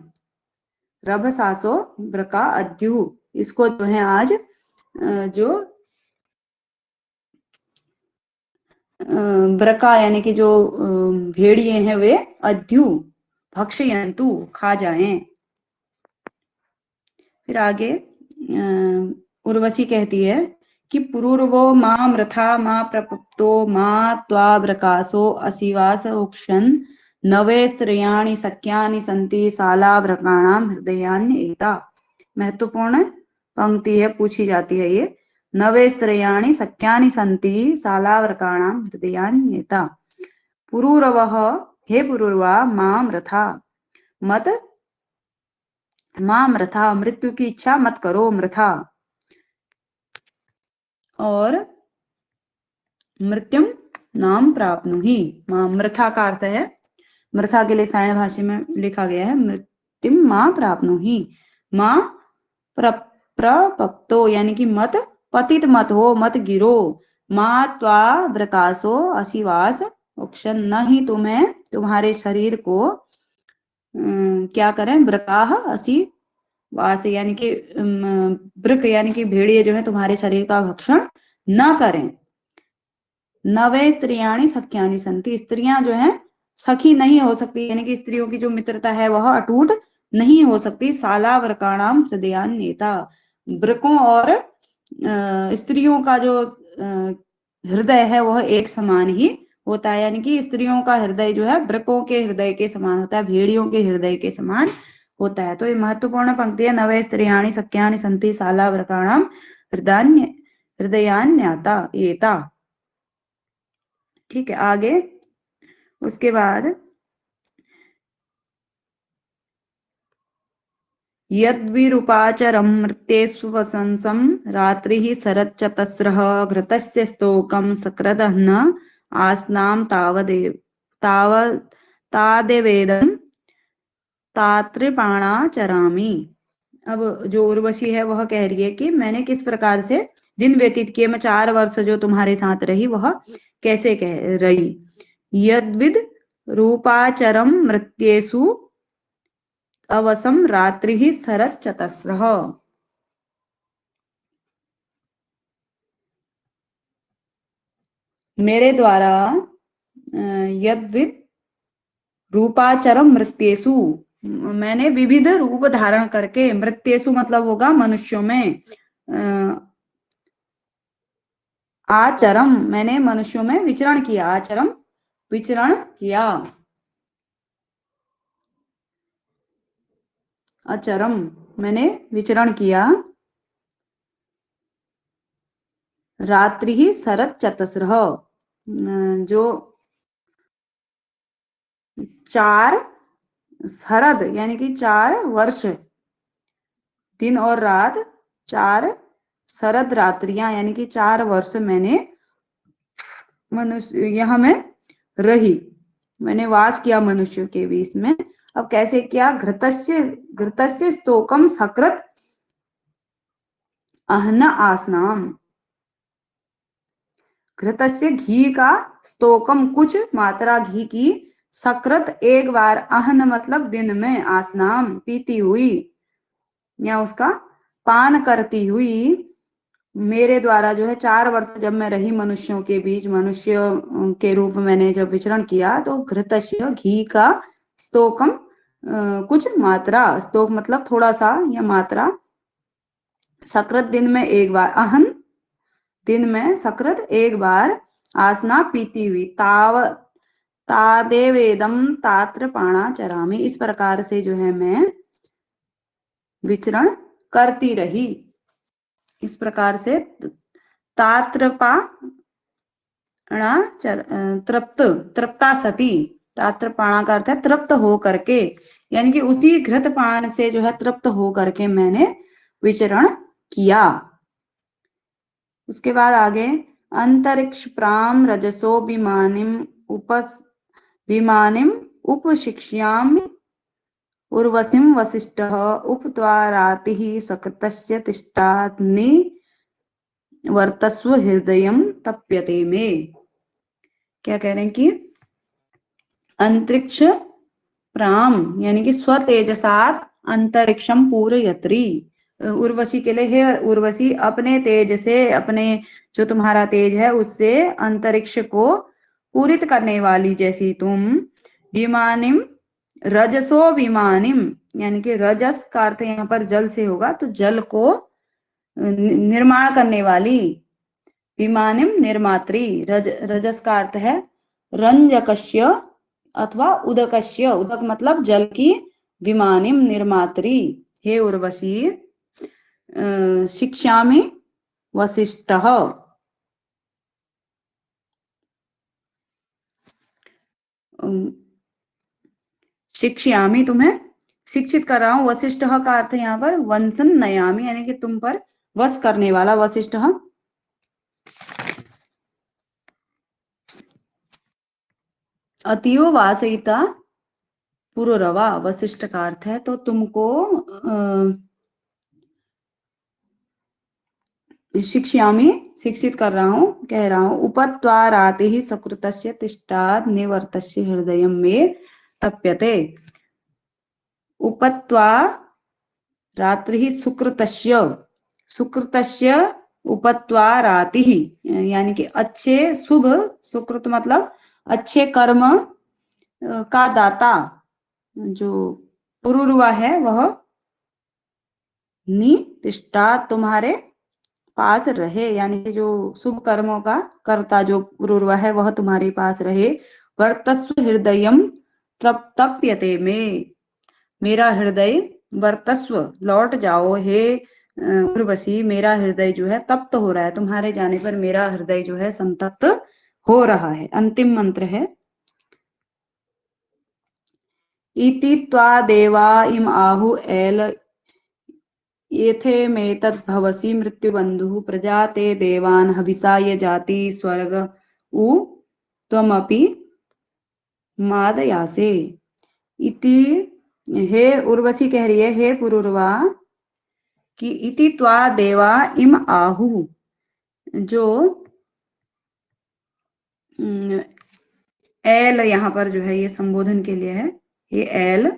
रभ सासो व्रका अद्यु, इसको जो है आज जो ब्रका यानी कि जो भेड़िए हैं वे अद्यु भक्षयन्तु, खा जाएं। फिर आगे उर्वशी कहती है कि पुरुर्वो माम रथा मा प्रपप्तो मा त्वाव्रकासो असिवास उक्षन नवे स्त्रियाणि सख्यानि सन्ति सालाव्रकाणाम हृदयान्येता। महत्वपूर्ण पंक्ति है, पूछी जाती है ये। नवे स्त्रियाणि सख्यानि सन्ति सालाव्रकाणाम हृदयान्येता। पुरुरवः, हे पुरुर्वा, माम रथा, मत माम रथा, मृत्यु की इच्छा मत करो, मृथा। और मृत्युम नाम प्राप्नुहि, मृथा का अर्थ है, मृथा के लिए सायण भाषा में लिखा गया है मृत्युम मां प्राप्नुहि। मां प्रपक्तो, यानी कि मत पतित मत हो, मत गिरो। मां त्वा व्रकासो असिवास उक्षन, न ही तुम्हें तुम्हारे शरीर को क्या करें, व्रकाह असी वास यानी कि वृक यानी कि भेड़िए जो है तुम्हारे शरीर का भक्षण न करें। नवे स्त्रियाणी सख्यानी संति, स्त्रियां जो है सखी नहीं हो सकती, यानी कि स्त्रियों की जो मित्रता है वह अटूट नहीं हो सकती। साला वृकाणाम हृदयान नेता, वृकों और स्त्रियों का जो हृदय है वह एक समान ही होता है, यानी कि स्त्रियों का हृदय जो है वृकों के हृदय के समान होता है, भेड़ियों के हृदय के समान होता है। तो ये महत्वपूर्ण पंक्ति है, नवे स्त्रियाणी सख्यानि संति साला वृकाणाम हृदयान्य हृदयान्यता एता। ठीक है, आगे उसके बाद यद्विरूपाचरं मृत्येषु वसंसं रात्रिः शरच्चतस्रः घृतस्य स्तोकं सकृदह्न आसनां ताव तादेवेदं तातृपाणाचरामि। अब जो उर्वशी है वह कह रही है कि मैंने किस प्रकार से दिन व्यतीत किए, मैं 4 वर्ष जो तुम्हारे साथ रही वह कैसे कह रही। यद्विद रूपाचरम मृत्येषु अवसम रात्रि शरत चतस्रः, मेरे द्वारा यद्विद रूपाचरम मृत्येषु, मैंने विविध रूप धारण करके, मृत्येषु मतलब होगा मनुष्यों में, आचरम मैंने मनुष्यों में विचरण किया, आचरम विचरण किया, अचरम मैंने विचरण किया, रात्रि ही शरत चतस्रः, जो 4 शरद यानी कि 4 वर्ष, दिन और रात, 4 शरद रात्रियां यानी कि 4 वर्ष मैंने मनुष्य यहाँ में रही, मैंने वास किया मनुष्यों के बीच में। अब कैसे किया, घृतस्य स्तोकम सकृत अहन आसनाम, घृतस्य घी का, स्तोकम कुछ मात्रा घी की, सकृत एक बार, अहन मतलब दिन में, आसनाम पीती हुई या उसका पान करती हुई, मेरे द्वारा जो है 4 वर्ष जब मैं रही मनुष्यों के बीच, मनुष्य के रूप में मैंने जब विचरण किया, तो घृतस्य घी का, स्तोकम कुछ मात्रा, स्तोक मतलब थोड़ा सा या मात्रा, सकृत दिन में एक बार, अहन दिन में, सकृत एक बार, आसना पीती हुई, तादेवेदम तात्र पाणाचरामि, इस प्रकार से जो है मैं विचरण करती रही, इस प्रकार से तात्रपा तृप्त, तृप्ता सती, तात्रपाणा का अर्थ है तृप्त हो करके, यानी कि उसी घृत पान से जो है तृप्त हो करके मैंने विचरण किया। उसके बाद आगे, अंतरिक्ष प्राम रजसो विमानिम उपशिक्ष्यामि उर्वशीं वसिष्ठः उपत्वारातिः सकृतस्य तिष्ठाग्नि वर्तस्व हृदयम तप्यते में। क्या कह रहे हैं कि अंतरिक्ष प्राम यानी कि स्वतेजसात अंतरिक्षम पूरयत्री, उर्वशी के लिए, हे उर्वशी अपने तेज से, अपने जो तुम्हारा तेज है उससे अंतरिक्ष को पूरित करने वाली जैसी तुम, विमानिम रजसो विमानिम, यानी कि रजस का अर्थ यहाँ पर जल से होगा, तो जल को निर्माण करने वाली, विमानिम निर्मात्री, रजस का अर्थ है रंजकस्य अथवा उदकस्य, उदक मतलब जल की, विमानिम निर्मात्री, हे उर्वशी शिक्षामि वसिष्ठः, शिक्षामि तुम्हें शिक्षित कर रहा हूं, वशिष्ठ का अर्थ यहाँ पर वंशन नयामी, यानी कि तुम पर वश करने वाला, वशिष्ठ। अतीव वासयिता पुरोरवा, वशिष्ठ का अर्थ है तो तुमको शिक्षामि शिक्षित कर रहा हूं, कह रहा हूं। उपत्वा राति ही सकृतस्य तिष्ठात् निवर्तस्य हृदय में तप्यते, उपत्वा रात्रि सुकृतस्य, सुकृतस्य उपत्वा राति, यानी कि अच्छे शुभ, सुकृत मतलब अच्छे कर्म का दाता जो पुरुरवा है वह नितिष्ठा तुम्हारे पास रहे, यानी कि जो शुभ कर्मों का कर्ता जो पुरुरवा है वह तुम्हारे पास रहे। वर्तस्व हृदयम तप्यते में, मेरा हृदय वर्तस्व लौट जाओ हे उर्वशी, मेरा हृदय जो है तप्त हो रहा है, तुम्हारे जाने पर मेरा हृदय जो है संतप्त हो रहा है। अंतिम मंत्र है इति त्वा देवा इम आहु एल येथे में तद्भवसी मृत्युबंधु प्रजा ते देवान हविषा ये जाति स्वर्ग उ त्वमपि मादयासे। इति, हे उर्वशी कह रही है हे पुरुरवा कि इति त्वा देवा इम आहु, जो एल यहाँ पर जो है ये संबोधन के लिए है, ये एल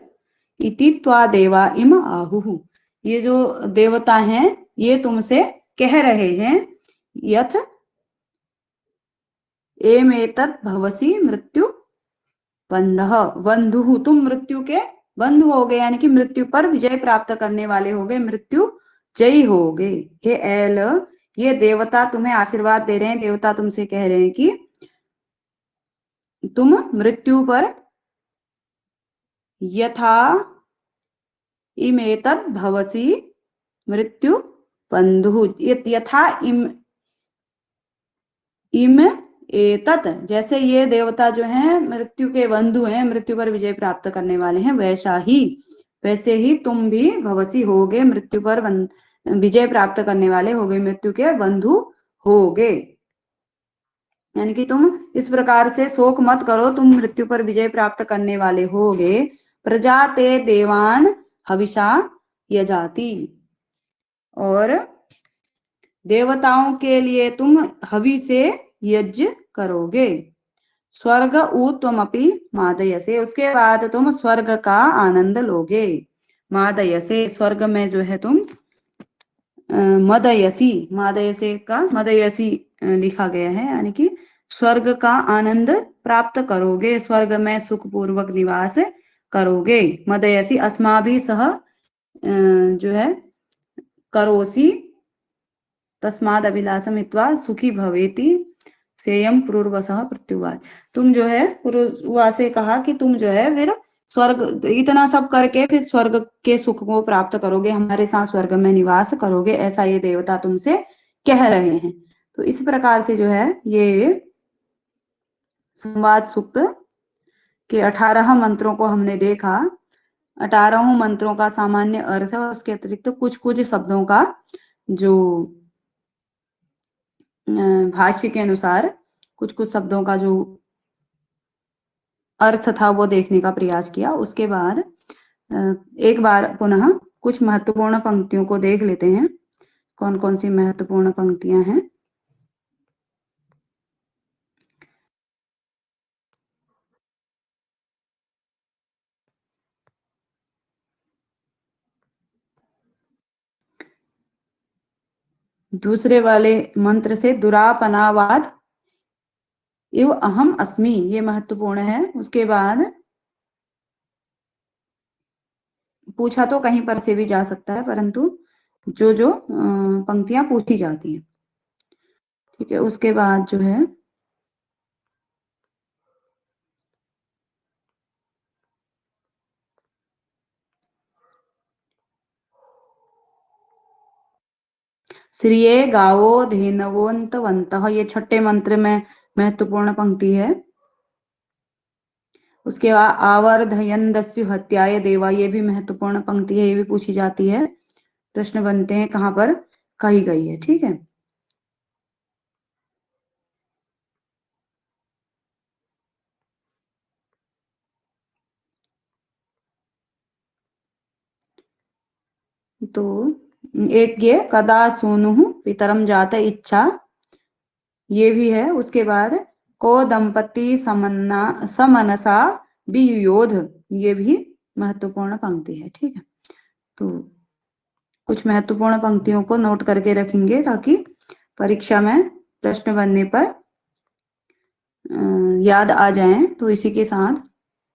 इति त्वा देवा इम आहु, ये जो देवता हैं ये तुमसे कह रहे हैं यथ एमेतत् भवसी मृत्यु बंधः, बंधु तुम मृत्यु के बंधु हो गए, यानी कि मृत्यु पर विजय प्राप्त करने वाले हो गए, मृत्यु जयी हो गए। हे एल, ये देवता तुम्हें आशीर्वाद दे रहे हैं, देवता तुमसे कह रहे हैं कि तुम मृत्यु पर यथा इमेतत् भवसी मृत्यु बंधु, यथा इम एतत्, जैसे ये देवता जो हैं मृत्यु के बंधु हैं, मृत्यु पर विजय प्राप्त करने वाले हैं, वैसे ही तुम भी भवसी होगे, मृत्यु पर विजय प्राप्त करने वाले होगे, मृत्यु के बंधु होगे। यानी कि तुम इस प्रकार से शोक मत करो, तुम मृत्यु पर विजय प्राप्त करने वाले होगे। प्रजा ते देवान हविषा यजाति, और देवताओं के लिए तुम हवि से यज्ञ करोगे। स्वर्ग उ त्वमपि मादयसे, उसके बाद तुम स्वर्ग का आनंद लोगे। मादयसे, स्वर्ग में जो है तुम मदयसी, मादयसे का मदयसी लिखा गया है, यानी कि स्वर्ग का आनंद प्राप्त करोगे, स्वर्ग में सुखपूर्वक निवास करोगे। मदयसी अस्माभि सह जो है करोसी तस्माद अभिलाषम हित्वा सुखी भवेति सेयम पुरुर्वसः प्रत्युवाच, तुम जो है पुरुर्वा से कहा कि तुम जो है फिर स्वर्ग इतना सब करके फिर स्वर्ग के सुख को प्राप्त करोगे, हमारे साथ स्वर्ग में निवास करोगे, ऐसा ये देवता तुमसे कह रहे हैं। तो इस प्रकार से जो है ये संवाद सूक्त के 18 मंत्रों को हमने देखा। 18 मंत्रों का सामान्य अर्थ है और उसके अतिरिक्त कुछ कुछ शब्दों का जो भाष्य के अनुसार कुछ कुछ शब्दों का जो अर्थ था वो देखने का प्रयास किया। उसके बाद एक बार पुनः कुछ महत्वपूर्ण पंक्तियों को देख लेते हैं, कौन कौन सी महत्वपूर्ण पंक्तियां हैं। दूसरे वाले मंत्र से दुरापनावाद इव अहम अस्मि, ये महत्वपूर्ण है। उसके बाद पूछा तो कहीं पर से भी जा सकता है, परंतु जो जो पंक्तियां पूछी जाती हैं, ठीक है। उसके बाद जो है श्रिये गावो धेनवोन्तवन्तः, ये छठे मंत्र में महत्वपूर्ण पंक्ति है। उसके बाद आवर्धयन्दस्यु हत्याय देवा, ये भी महत्वपूर्ण पंक्ति है, ये भी पूछी जाती है, प्रश्न बनते हैं कहाँ पर कही गई है, ठीक है। तो एक ये कदा सोनु पितरम जात इच्छा, ये भी है। उसके बाद को दंपति समनसा वियोध, ये भी महत्वपूर्ण पंक्ति है, ठीक है। तो कुछ महत्वपूर्ण पंक्तियों को नोट करके रखेंगे ताकि परीक्षा में प्रश्न बनने पर याद आ जाएं। तो इसी के साथ